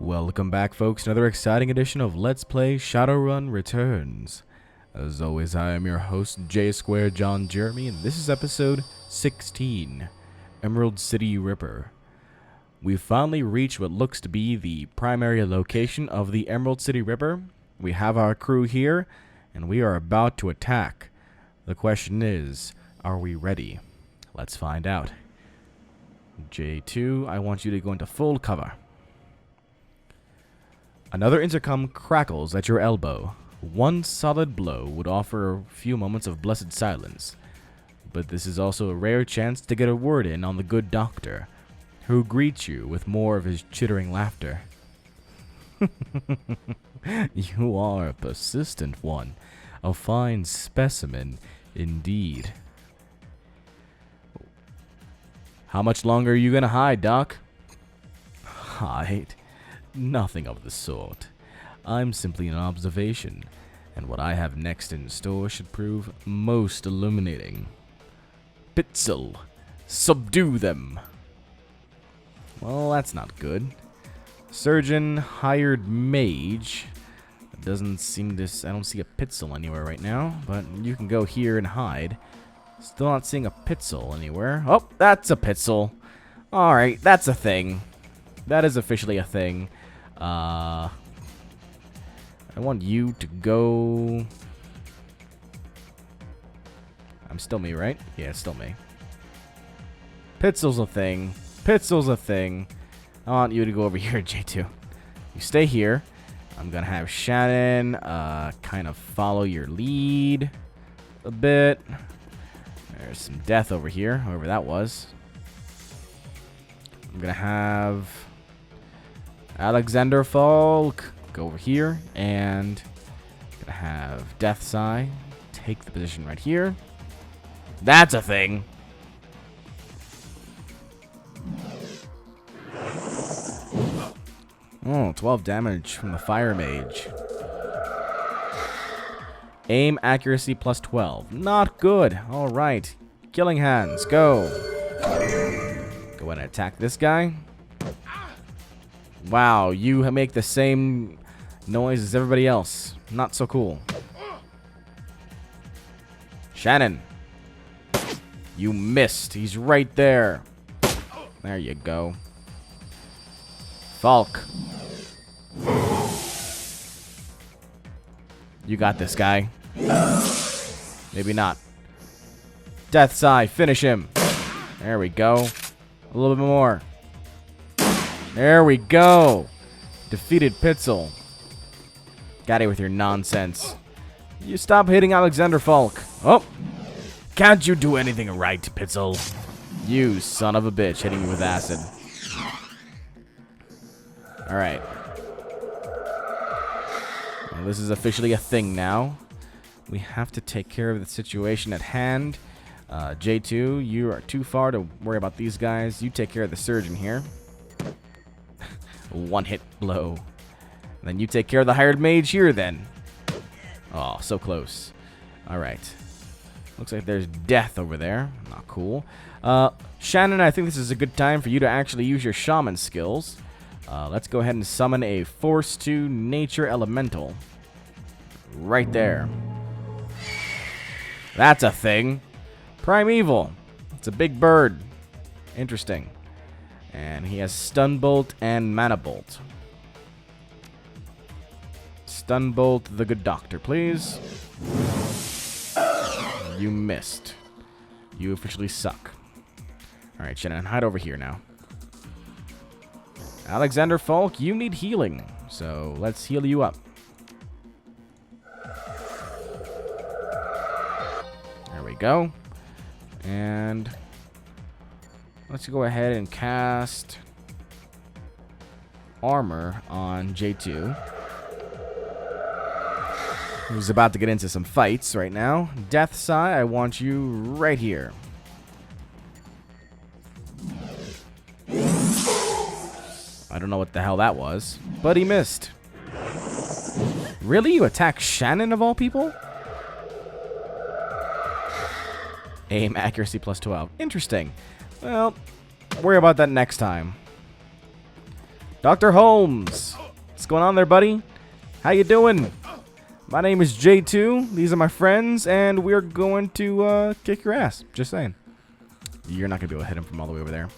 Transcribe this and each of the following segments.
Welcome back, folks. Another exciting edition of Let's Play Shadowrun returns. As always, I am your host, J Square John Jeremy, and this is episode 16, Emerald City Ripper. We've finally reached what looks to be the primary location of the Emerald City Ripper. We have our crew here, and we are about to attack. The question is, are we ready? Let's find out. J2, I want you to go into full cover. Another intercom crackles at your elbow. One solid blow would offer a few moments of blessed silence. But this is also a rare chance to get a word in on the good doctor, who greets you with more of his chittering laughter. You are a persistent one. A fine specimen, indeed. How much longer are you gonna hide, Doc? Hide? Nothing of the sort. I'm simply an observation, and what I have next in store should prove most illuminating. Pitzel, subdue them! Well, that's not good. Surgeon, hired mage. Doesn't seem to... I don't see a Pitzel anywhere right now, but you can go here and hide. Still not seeing a Pitzel anywhere. Oh, that's a Pitzel. Alright, that's a thing. That is officially a thing. I want you to go... I'm still me, right? Yeah, it's still me. Pitzel's a thing. Pitzel's a thing. I want you to go over here, J2. You stay here. I'm gonna have Shannon kind of follow your lead a bit. There's some death over here, whoever that was. I'm gonna have Alexander Falk go over here, and gonna have Death Sigh take the position right here. That's a thing. Oh, 12 damage from the Fire Mage. Aim accuracy plus 12. Not good. Alright. Killing Hands, go. Go ahead and attack this guy. Wow, you make the same noise as everybody else. Not so cool. Shannon. You missed. He's right there. There you go. Falk. You got this, guy. Maybe not. Death Sigh, finish him. There we go. A little bit more. There we go. Defeated Pitzel. Got it with your nonsense. You stop hitting Alexander Falk. Oh. Can't you do anything right, Pitzel? You son of a bitch, hitting me with acid. Alright. Well, this is officially a thing now. We have to take care of the situation at hand. J2, you are too far to worry about these guys. You take care of the surgeon here. One hit blow. And then you take care of the hired mage here then. Oh, so close. Alright. Looks like there's death over there. Not cool. Shannon, I think this is a good time for you to actually use your shaman skills. Let's go ahead and summon a Force 2 Nature Elemental. Right there. That's a thing. Primeval. It's a big bird. Interesting. And he has Stun Bolt and Mana Bolt. Stun Bolt the good doctor, please. You missed. You officially suck. Alright, Shannon, hide over here now. Alexander Falk, you need healing. So let's heal you up. There we go. And let's go ahead and cast armor on J2. Who's about to get into some fights right now. Death Sigh, I want you right here. I don't know what the hell that was, but he missed. Really? You attack Shannon of all people? Aim accuracy plus 12. Interesting. Well, worry about that next time. Dr. Holmes! What's going on there, buddy? How you doing? My name is J2. These are my friends, and we're going to kick your ass. Just saying. You're not going to be able to hit him from all the way over there.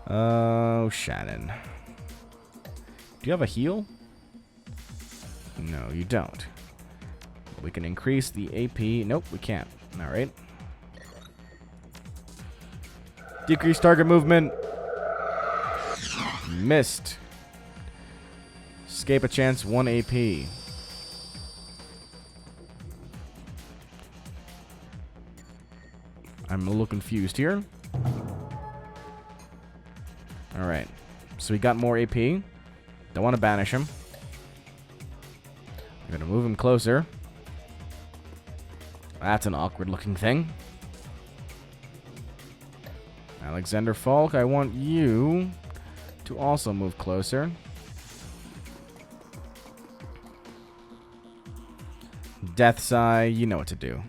Oh, Shannon. Do you have a heal? No, you don't. We can increase the AP. Nope, we can't. All right. Decrease target movement. Missed. Escape a chance, 1 AP. I'm a little confused here. Alright. So we got more AP. Don't want to banish him. I'm going to move him closer. That's an awkward looking thing. Alexander Falk, I want you to also move closer. Death Sigh, you know what to do.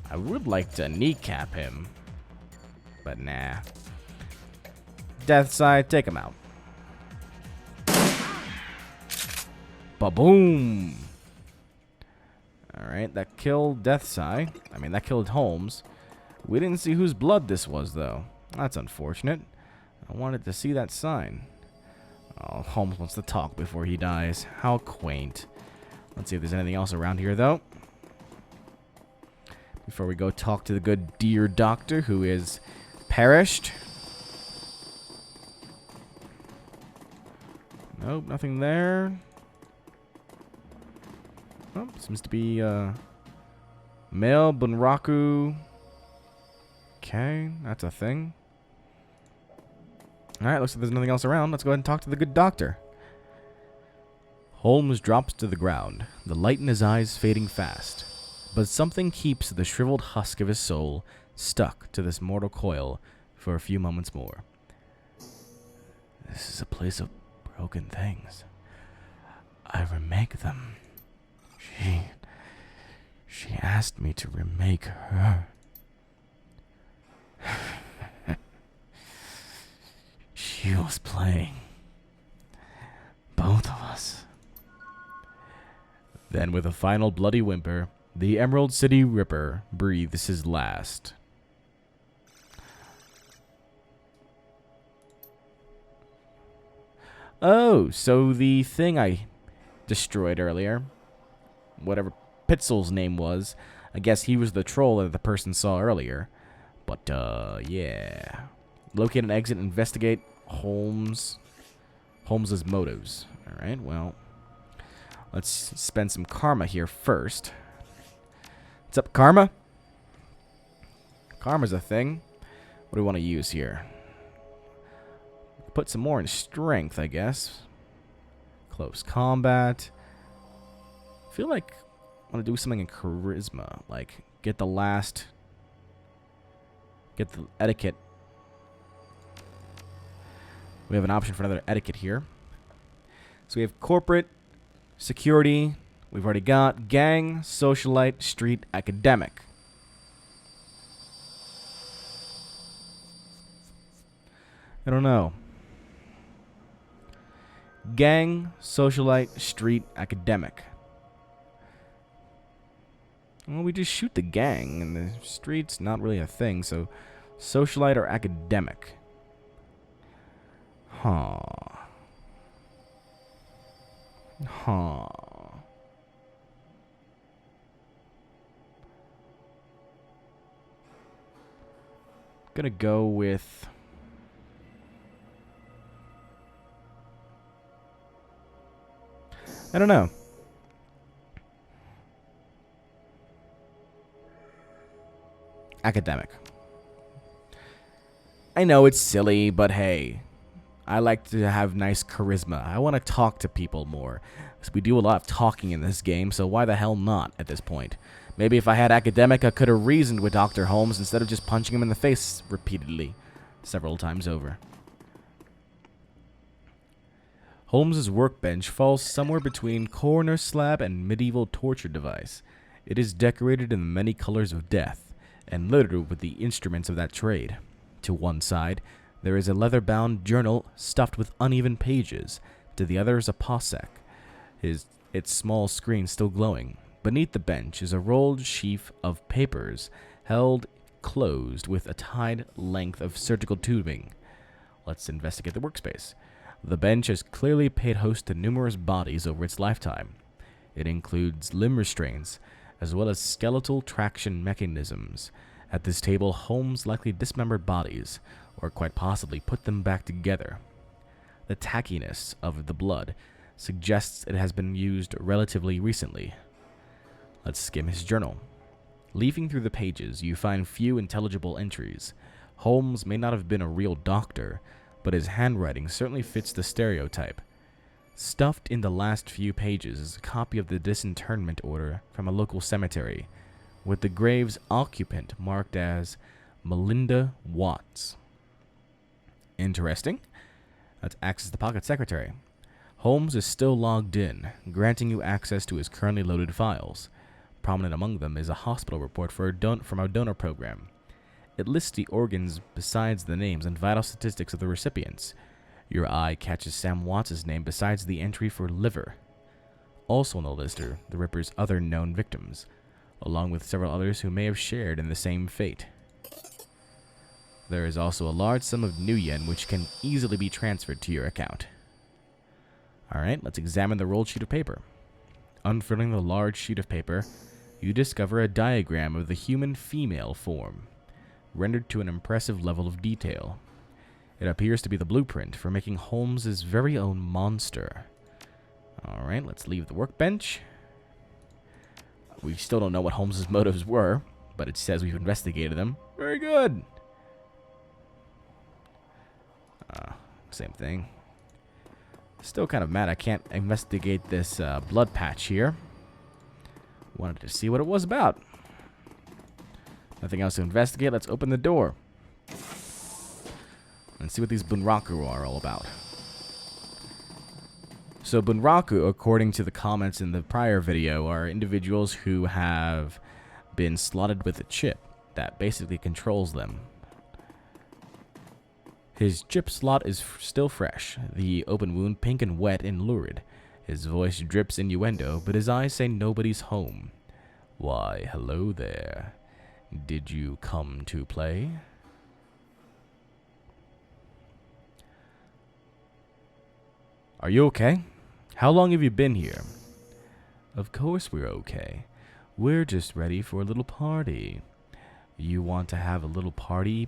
I would like to kneecap him, but nah. Death Sigh, take him out. Ba-boom! Alright, that killed Death Sigh. I mean, that killed Holmes. We didn't see whose blood this was, though. That's unfortunate. I wanted to see that sign. Oh, Holmes wants to talk before he dies. How quaint. Let's see if there's anything else around here, though. Before we go talk to the good dear doctor who is perished. Nope, nothing there. Oh, seems to be Male Bunraku. Okay, that's a thing. Alright, looks like there's nothing else around. Let's go ahead and talk to the good doctor. Holmes drops to the ground, the light in his eyes fading fast. But something keeps the shriveled husk of his soul stuck to this mortal coil for a few moments more. This is a place of broken things. I remake them. She asked me to remake her. She was playing both of us. Then with a final bloody whimper, the Emerald City Ripper breathes his last. Oh, so the thing I destroyed earlier, whatever Pitzel's name was, I guess he was the troll that the person saw earlier. But, yeah. Locate an exit and investigate Holmes's motives. Alright, well, let's spend some karma here first. What's up, karma? Karma's a thing. What do we want to use here? Put some more in strength, I guess. Close combat. I feel like I want to do something in charisma. Like, get the etiquette. We have an option for another etiquette here. So we have corporate, security. We've already got gang, socialite, street, academic. I don't know. Gang, socialite, street, academic. Well, we just shoot the gang, and the street's not really a thing, so socialite or academic. Huh. Gonna go with... I don't know. Academic. I know it's silly, but hey, I like to have nice charisma. I want to talk to people more. Because we do a lot of talking in this game, so why the hell not at this point? Maybe if I had academic, I could have reasoned with Dr. Holmes instead of just punching him in the face repeatedly, several times over. Holmes's workbench falls somewhere between coroner slab and medieval torture device. It is decorated in the many colors of death, and littered with the instruments of that trade. To one side, there is a leather-bound journal stuffed with uneven pages. To the other is a posek, its small screen still glowing. Beneath the bench is a rolled sheaf of papers, held closed with a tied length of surgical tubing. Let's investigate the workspace. The bench has clearly paid host to numerous bodies over its lifetime. It includes limb restraints, as well as skeletal traction mechanisms. At this table, Holmes likely dismembered bodies, or quite possibly put them back together. The tackiness of the blood suggests it has been used relatively recently. Let's skim his journal. Leafing through the pages, you find few intelligible entries. Holmes may not have been a real doctor, but his handwriting certainly fits the stereotype. Stuffed in the last few pages is a copy of the disinterment order from a local cemetery, with the grave's occupant marked as Melinda Watts. Interesting. Let's access the pocket secretary. Holmes is still logged in, granting you access to his currently loaded files. Prominent among them is a hospital report from our donor program. It lists the organs besides the names and vital statistics of the recipients. Your eye catches Sam Watts' name besides the entry for liver. Also on the list are the Ripper's other known victims, along with several others who may have shared in the same fate. There is also a large sum of new yen which can easily be transferred to your account. Alright, let's examine the rolled sheet of paper. Unfurling the large sheet of paper, you discover a diagram of the human female form, rendered to an impressive level of detail. It appears to be the blueprint for making Holmes' very own monster. Alright, let's leave the workbench. We still don't know what Holmes' motives were, but it says we've investigated them. Very good. Same thing. Still kind of mad I can't investigate this blood patch here. Wanted to see what it was about. Nothing else to investigate. Let's open the door and see what these Bunraku are all about. So Bunraku, according to the comments in the prior video, are individuals who have been slotted with a chip that basically controls them. His chip slot is still fresh, the open wound pink and wet and lurid. His voice drips innuendo, but his eyes say nobody's home. Why, hello there. Did you come to play? Are you okay? How long have you been here? Of course we're okay. We're just ready for a little party. You want to have a little play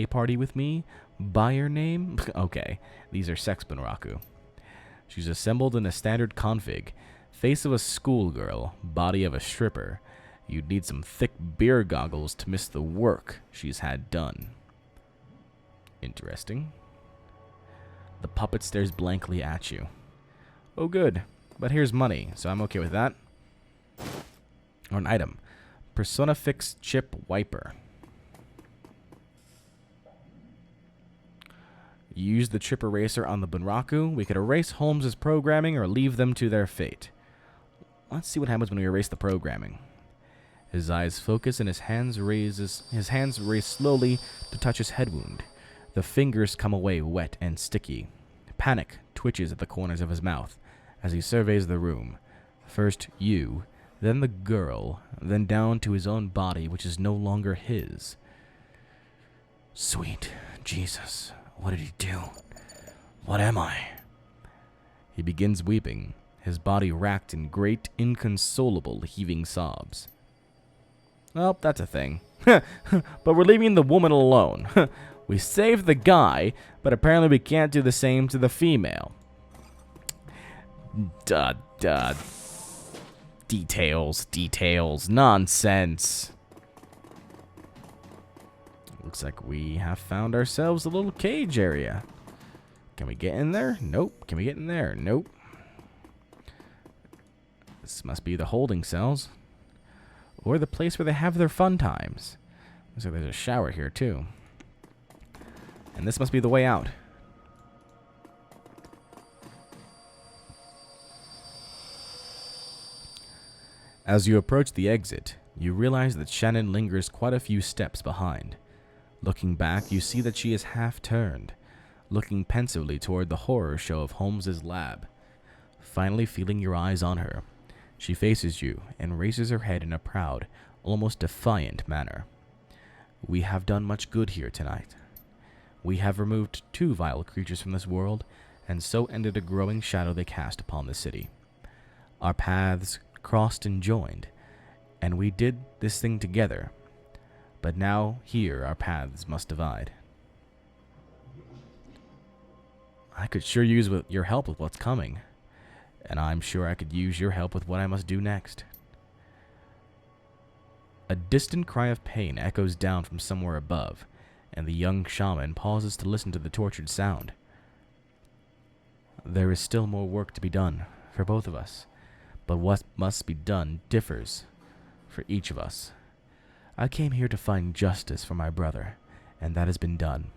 party with me? By your name? Okay, these are sex Bunraku. She's assembled in a standard config. Face of a schoolgirl, body of a stripper. You'd need some thick beer goggles to miss the work she's had done. Interesting. The puppet stares blankly at you. Oh good, but here's money, so I'm okay with that. Or an item. Persona Fix Chip Wiper. Use the chip eraser on the Bunraku. We could erase Holmes' programming or leave them to their fate. Let's see what happens when we erase the programming. His eyes focus and his hands raise slowly to touch his head wound. The fingers come away wet and sticky. Panic twitches at the corners of his mouth as he surveys the room. First you, then the girl, then down to his own body, which is no longer his. Sweet Jesus, what did he do? What am I? He begins weeping, his body racked in great, inconsolable, heaving sobs. Well, that's a thing. But we're leaving the woman alone. We saved the guy, but apparently we can't do the same to the female. Details, nonsense. Looks like we have found ourselves a little cage area. Can we get in there? Nope. Can we get in there? Nope. This must be the holding cells. Or the place where they have their fun times. Looks like there's a shower here, too. And this must be the way out. As you approach the exit, you realize that Shannon lingers quite a few steps behind. Looking back, you see that she is half turned, looking pensively toward the horror show of Holmes's lab. Finally feeling your eyes on her, she faces you and raises her head in a proud, almost defiant manner. We have done much good here tonight. We have removed 2 vile creatures from this world, and so ended a growing shadow they cast upon the city. Our paths crossed and joined, and we did this thing together. But now, here, our paths must divide. I could sure use your help with what's coming, and I'm sure I could use your help with what I must do next. A distant cry of pain echoes down from somewhere above, and the young shaman pauses to listen to the tortured sound. There is still more work to be done for both of us, but what must be done differs for each of us. I came here to find justice for my brother, and that has been done.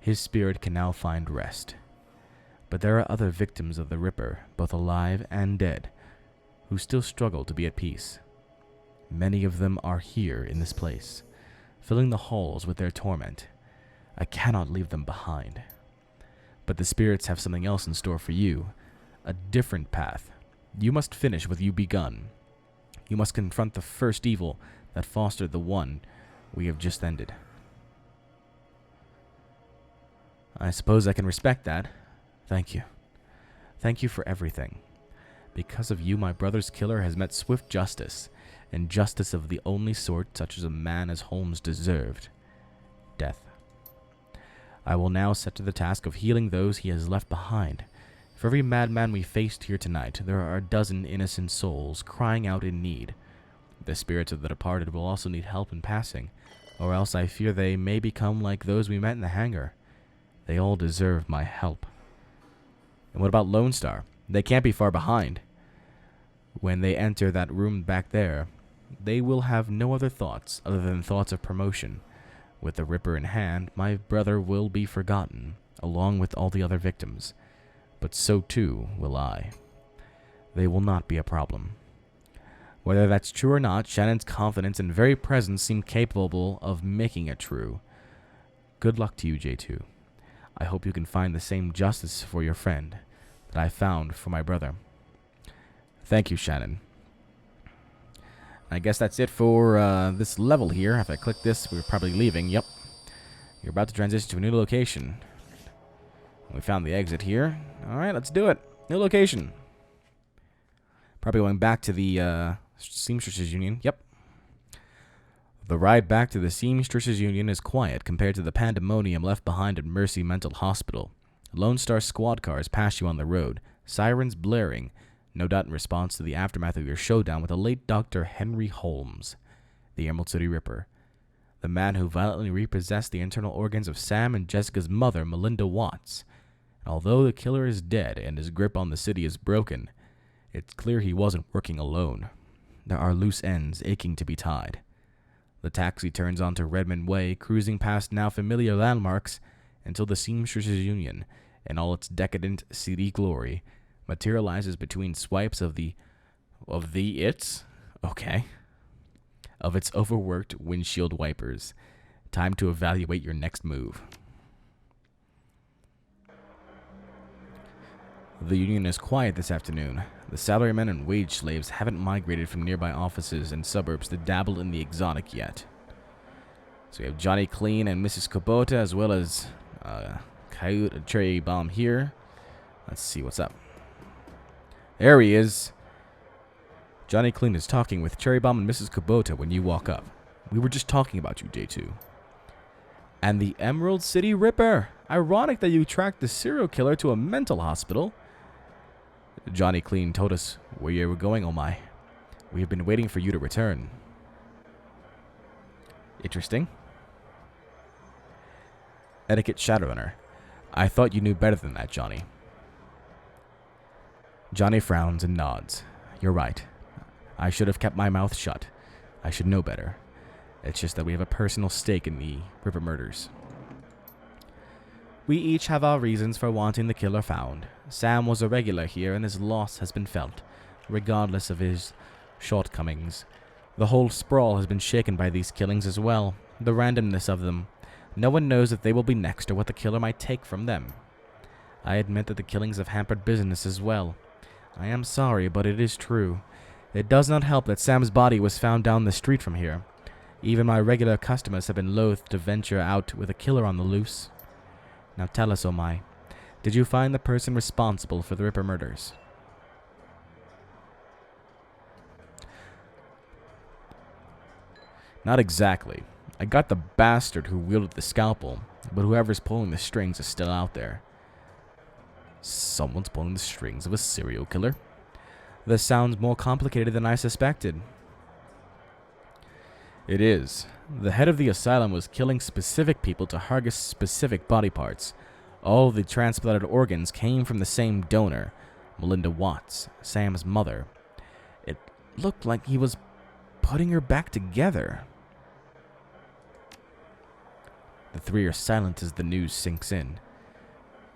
His spirit can now find rest. But there are other victims of the Ripper, both alive and dead, who still struggle to be at peace. Many of them are here in this place, filling the halls with their torment. I cannot leave them behind. But the spirits have something else in store for you, a different path. You must finish what you begun. You must confront the first evil that fostered the one we have just ended. I suppose I can respect that. Thank you. Thank you for everything. Because of you, my brother's killer has met swift justice, and justice of the only sort such as a man as Holmes deserved. Death. I will now set to the task of healing those he has left behind. For every madman we faced here tonight, there are a dozen innocent souls crying out in need. The spirits of the departed will also need help in passing, or else I fear they may become like those we met in the hangar. They all deserve my help. And what about Lone Star? They can't be far behind. When they enter that room back there, they will have no other thoughts other than thoughts of promotion. With the Ripper in hand, my brother will be forgotten, along with all the other victims. But so too will I. They will not be a problem. Whether that's true or not, Shannon's confidence and very presence seem capable of making it true. Good luck to you, J2. I hope you can find the same justice for your friend that I found for my brother. Thank you, Shannon. I guess that's it for this level here. If I click this, we're probably leaving. Yep. You're about to transition to a new location. We found the exit here. Alright, let's do it. New location. Probably going back to the Seamstresses Union. Yep. The ride back to the Seamstresses Union is quiet compared to the pandemonium left behind at Mercy Mental Hospital. Lone Star squad cars pass you on the road, sirens blaring, no doubt in response to the aftermath of your showdown with the late Dr. Henry Holmes, the Emerald City Ripper, the man who violently repossessed the internal organs of Sam and Jessica's mother, Melinda Watts. And although the killer is dead and his grip on the city is broken, it's clear he wasn't working alone. There are loose ends aching to be tied. The taxi turns onto Redmond Way, cruising past now familiar landmarks until the Seamstresses Union, in all its decadent city glory, materializes between swipes of its overworked windshield wipers. Time to evaluate your next move. The Union is quiet this afternoon. The salarymen and wage slaves haven't migrated from nearby offices and suburbs to dabble in the exotic yet. So we have Johnny Clean and Mrs. Kubota, as well as Coyote and Cherry Bomb here. Let's see what's up. There he is. Johnny Clean is talking with Cherry Bomb and Mrs. Kubota when you walk up. We were just talking about you, J2. And the Emerald City Ripper. Ironic that you tracked the serial killer to a mental hospital. Johnny Clean told us where you were going, oh my. We have been waiting for you to return. Interesting. Etiquette Shadowrunner. I thought you knew better than that, Johnny. Johnny frowns and nods. You're right. I should have kept my mouth shut. I should know better. It's just that we have a personal stake in the Ripper murders. We each have our reasons for wanting the killer found. Sam was a regular here, and his loss has been felt, regardless of his shortcomings. The whole sprawl has been shaken by these killings as well, the randomness of them. No one knows if they will be next or what the killer might take from them. I admit that the killings have hampered business as well. I am sorry, but it is true. It does not help that Sam's body was found down the street from here. Even my regular customers have been loath to venture out with a killer on the loose. Now tell us, Omai, did you find the person responsible for the Ripper murders? Not exactly. I got the bastard who wielded the scalpel, but whoever's pulling the strings is still out there. Someone's pulling the strings of a serial killer? This sounds more complicated than I suspected. It is. The head of the asylum was killing specific people to harvest specific body parts. All the transplanted organs came from the same donor, Melinda Watts, Sam's mother. It looked like he was putting her back together. The three are silent as the news sinks in.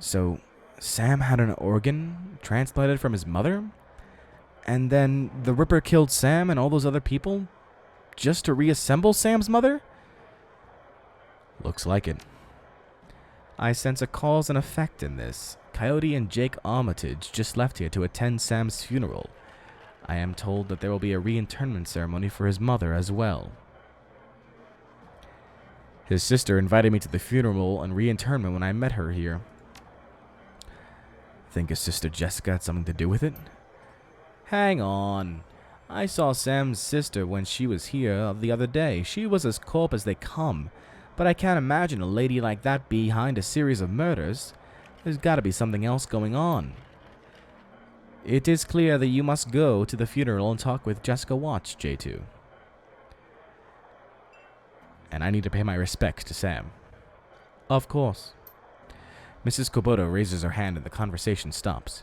So, Sam had an organ transplanted from his mother? And then the Ripper killed Sam and all those other people just to reassemble Sam's mother? Looks like it. I sense a cause and effect in this. Coyote and Jake Armitage just left here to attend Sam's funeral. I am told that there will be a reinterment ceremony for his mother as well. His sister invited me to the funeral and reinterment when I met her here. Think his sister Jessica had something to do with it? Hang on. I saw Sam's sister when she was here the other day. She was as corp as they come. But I can't imagine a lady like that behind a series of murders. There's got to be something else going on. It is clear that you must go to the funeral and talk with Jessica Watts, J2. And I need to pay my respects to Sam. Of course. Mrs. Kobodo raises her hand and the conversation stops.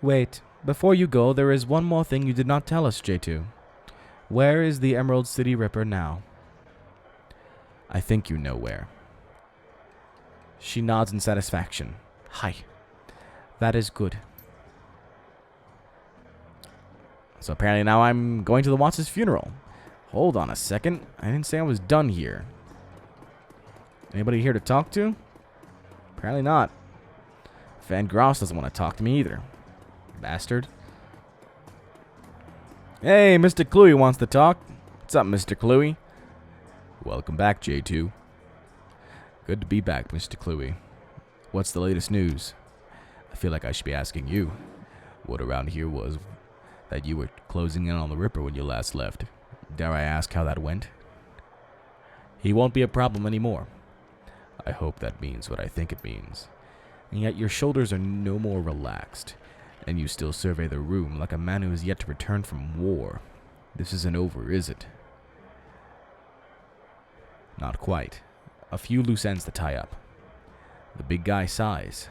Wait, before you go, there is one more thing you did not tell us, J2. Where is the Emerald City Ripper now? I think you know where. She nods in satisfaction. Hi. That is good. So apparently now I'm going to the Watts' funeral. Hold on a second. I didn't say I was done here. Anybody here to talk to? Apparently not. Van Gross doesn't want to talk to me either. Bastard. Hey, Mr. Cluey wants to talk. What's up, Mr. Cluey? Welcome back, J2. Good to be back, Mr. Cluey. What's the latest news? I feel like I should be asking you. What around here was that you were closing in on the Ripper when you last left. Dare I ask how that went? He won't be a problem anymore. I hope that means what I think it means. And yet your shoulders are no more relaxed, and you still survey the room like a man who is yet to return from war. This isn't over, is it? Not quite. A few loose ends to tie up. The big guy sighs.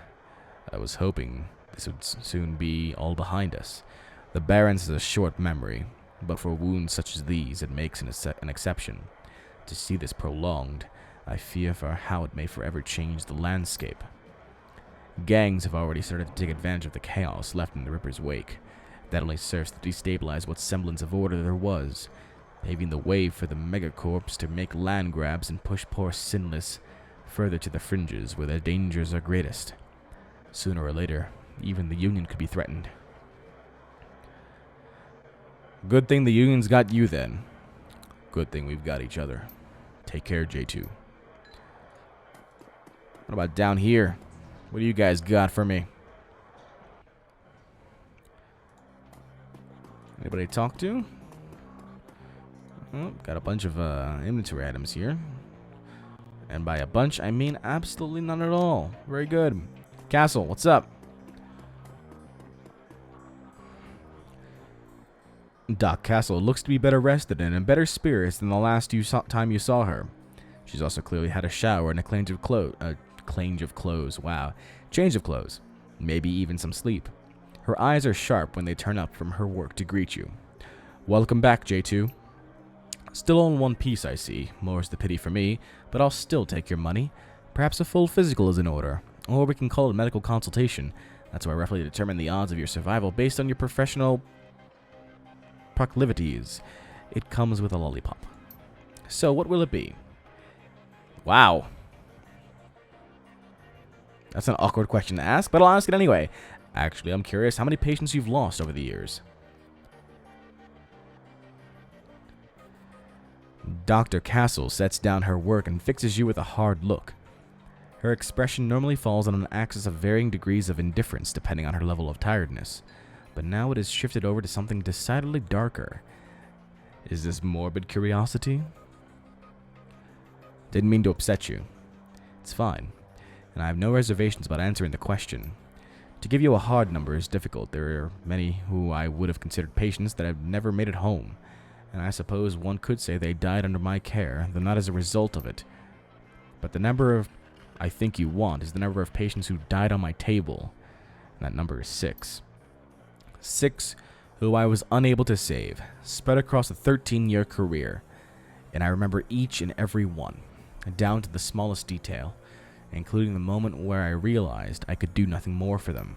I was hoping this would soon be all behind us. The Baron's has a short memory, but for wounds such as these, it makes an exception. To see this prolonged, I fear for how it may forever change the landscape. Gangs have already started to take advantage of the chaos left in the Ripper's wake. That only serves to destabilize what semblance of order there was, paving the way for the megacorps to make land grabs and push poor Sinless further to the fringes where their dangers are greatest. Sooner or later, even the Union could be threatened. Good thing the Union's got you then. Good thing we've got each other. Take care, J2. What about down here? What do you guys got for me? Anybody to talk to? Oh, got a bunch of inventory items here. And by a bunch, I mean absolutely none at all. Very good. Castle, what's up? Doc Castle looks to be better rested and in better spirits than the last time you saw her. She's also clearly had a shower and a change of clothes. Wow. Change of clothes. Maybe even some sleep. Her eyes are sharp when they turn up from her work to greet you. Welcome back, J2. Still on one piece, I see. More's the pity for me, but I'll still take your money. Perhaps a full physical is in order. Or we can call it a medical consultation. That's where I roughly determine the odds of your survival based on your professional proclivities, it comes with a lollipop. So what will it be? Wow. That's an awkward question to ask, but I'll ask it anyway. Actually, I'm curious how many patients you've lost over the years. Dr. Castle sets down her work and fixes you with a hard look. Her expression normally falls on an axis of varying degrees of indifference depending on her level of tiredness, but now it has shifted over to something decidedly darker. Is this morbid curiosity? Didn't mean to upset you. It's fine, and I have no reservations about answering the question. To give you a hard number is difficult. There are many who I would have considered patients that have never made it home, and I suppose one could say they died under my care, though not as a result of it. But the number I think you want is the number of patients who died on my table, and that number is 6. 6 who I was unable to save, spread across a 13-year career, and I remember each and every one, down to the smallest detail, including the moment where I realized I could do nothing more for them.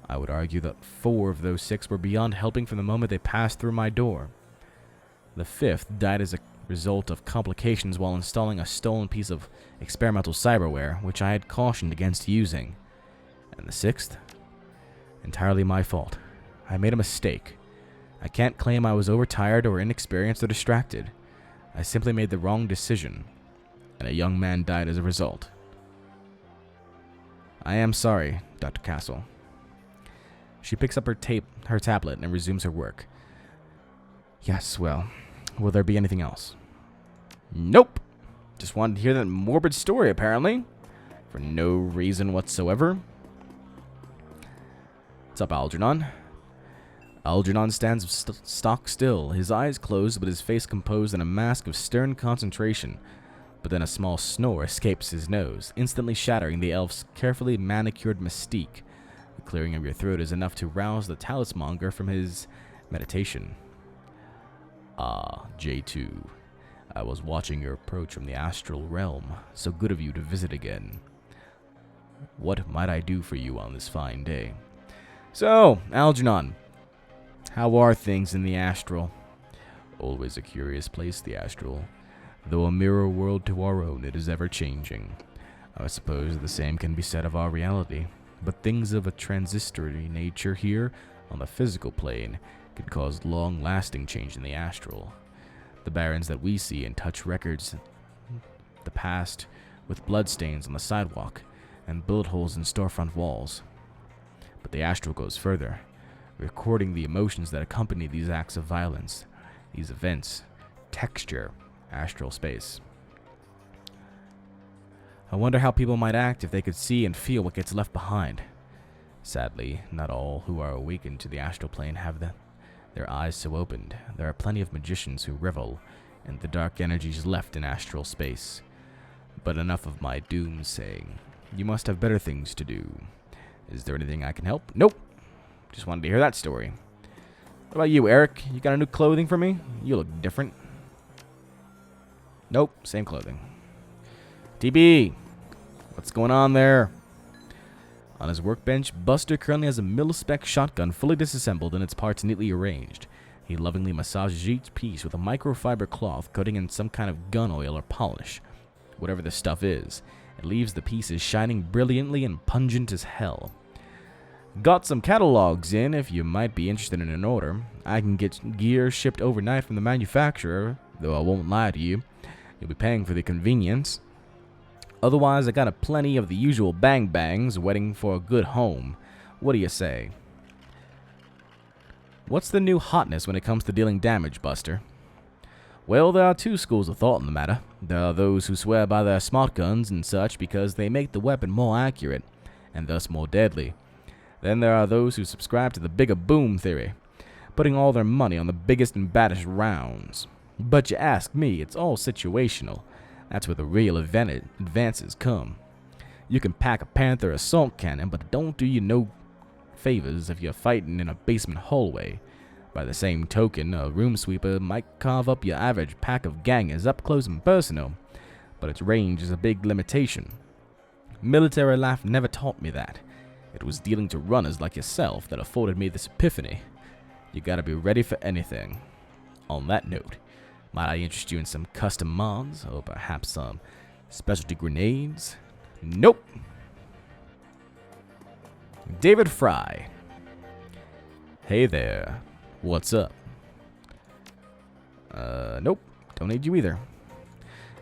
I would argue that 4 of those 6 were beyond helping from the moment they passed through my door. The 5th died as a result of complications while installing a stolen piece of experimental cyberware, which I had cautioned against using. And the 6th? Entirely my fault. I made a mistake. I can't claim I was overtired or inexperienced or distracted. I simply made the wrong decision, and a young man died as a result. I am sorry, Dr. Castle. She picks up her tablet and resumes her work. Yes, well, will there be anything else? Nope. Just wanted to hear that morbid story, apparently. For no reason whatsoever. What's up, Algernon? Algernon stands stock still, his eyes closed but his face composed in a mask of stern concentration. But then a small snore escapes his nose, instantly shattering the elf's carefully manicured mystique. The clearing of your throat is enough to rouse the talismonger from his meditation. Ah, J2. I was watching your approach from the astral realm. So good of you to visit again. What might I do for you on this fine day? So, Algernon, how are things in the astral? Always a curious place, the astral. Though a mirror world to our own, it is ever changing. I suppose the same can be said of our reality, but things of a transitory nature here, on the physical plane, could cause long-lasting change in the astral. The barrens that we see and touch records the past with bloodstains on the sidewalk and bullet holes in storefront walls. But the astral goes further, recording the emotions that accompany these acts of violence, these events, texture, astral space. I wonder how people might act if they could see and feel what gets left behind. Sadly, not all who are awakened to the astral plane have their eyes so opened. There are plenty of magicians who revel in the dark energies left in astral space. But enough of my doomsaying. You must have better things to do. Is there anything I can help? Nope. Just wanted to hear that story. What about you, Eric? You got a new clothing for me? You look different. Nope, same clothing. TB, what's going on there? On his workbench, Buster currently has a mil-spec shotgun fully disassembled and its parts neatly arranged. He lovingly massages each piece with a microfiber cloth coating in some kind of gun oil or polish. Whatever the stuff is, it leaves the pieces shining brilliantly and pungent as hell. Got some catalogs in if you might be interested in an order. I can get gear shipped overnight from the manufacturer, though I won't lie to you. You'll be paying for the convenience. Otherwise, I got plenty of the usual bang-bangs waiting for a good home. What do you say? What's the new hotness when it comes to dealing damage, Buster? Well, there are 2 schools of thought in the matter. There are those who swear by their smart guns and such because they make the weapon more accurate, and thus more deadly. Then there are those who subscribe to the bigger boom theory, putting all their money on the biggest and baddest rounds. But you ask me, it's all situational. That's where the real advances come. You can pack a Panther assault cannon, but it don't do you no favors if you're fighting in a basement hallway. By the same token, a room sweeper might carve up your average pack of gangers up close and personal, but its range is a big limitation. Military life never taught me that. It was dealing to runners like yourself that afforded me this epiphany. You gotta be ready for anything. On that note, might I interest you in some custom mods, or perhaps some specialty grenades? Nope. David Fry. Hey there. What's up? Nope. Don't need you either.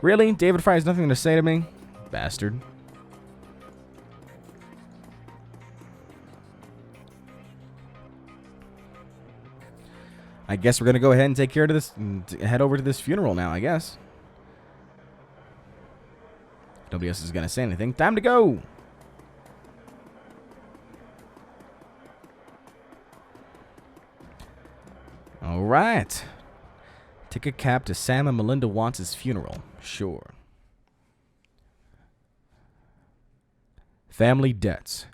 Really? David Fry has nothing to say to me? Bastard. I guess we're gonna go ahead and take care of this, and head over to this funeral now, I guess. Nobody else is gonna say anything. Time to go! Alright. Take a cab to Sam and Melinda Watts' funeral. Sure. Family debts.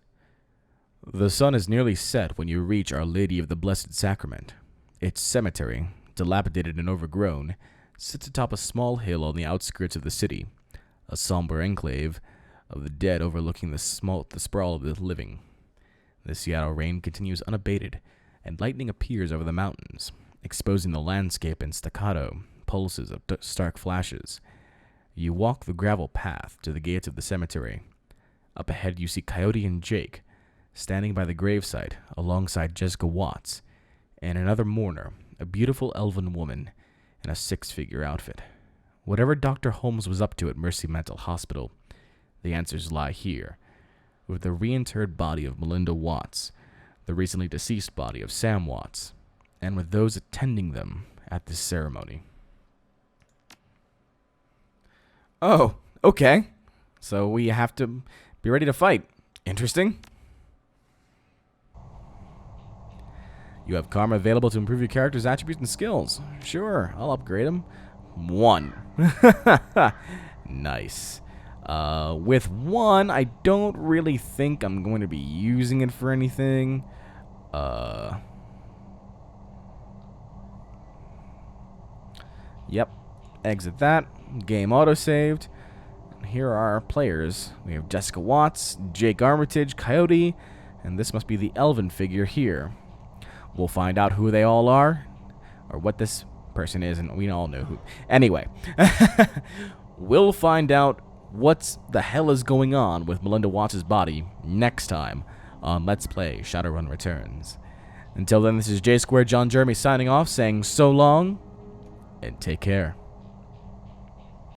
The sun is nearly set when you reach Our Lady of the Blessed Sacrament. Its cemetery, dilapidated and overgrown, sits atop a small hill on the outskirts of the city, a somber enclave of the dead overlooking the sprawl of the living. The Seattle rain continues unabated, and lightning appears over the mountains, exposing the landscape in staccato pulses of stark flashes. You walk the gravel path to the gates of the cemetery. Up ahead you see Coyote and Jake, standing by the gravesite alongside Jessica Watts, and another mourner, a beautiful elven woman in a six-figure outfit. Whatever Dr. Holmes was up to at Mercy Mental Hospital, the answers lie here, with the reinterred body of Melinda Watts, the recently deceased body of Sam Watts, and with those attending them at this ceremony. Oh, okay. So we have to be ready to fight. Interesting. You have karma available to improve your character's attributes and skills. Sure, I'll upgrade them. 1. Nice. With 1, I don't really think I'm going to be using it for anything. Yep. Exit that. Game autosaved. Here are our players. We have Jessica Watts, Jake Armitage, Coyote, and this must be the elven figure here. We'll find out who they all are, or what this person is, and we all know who. Anyway, we'll find out what the hell is going on with Melinda Watts' body next time on Let's Play Shadowrun Returns. Until then, this is J Square John Jeremy signing off, saying so long, and take care.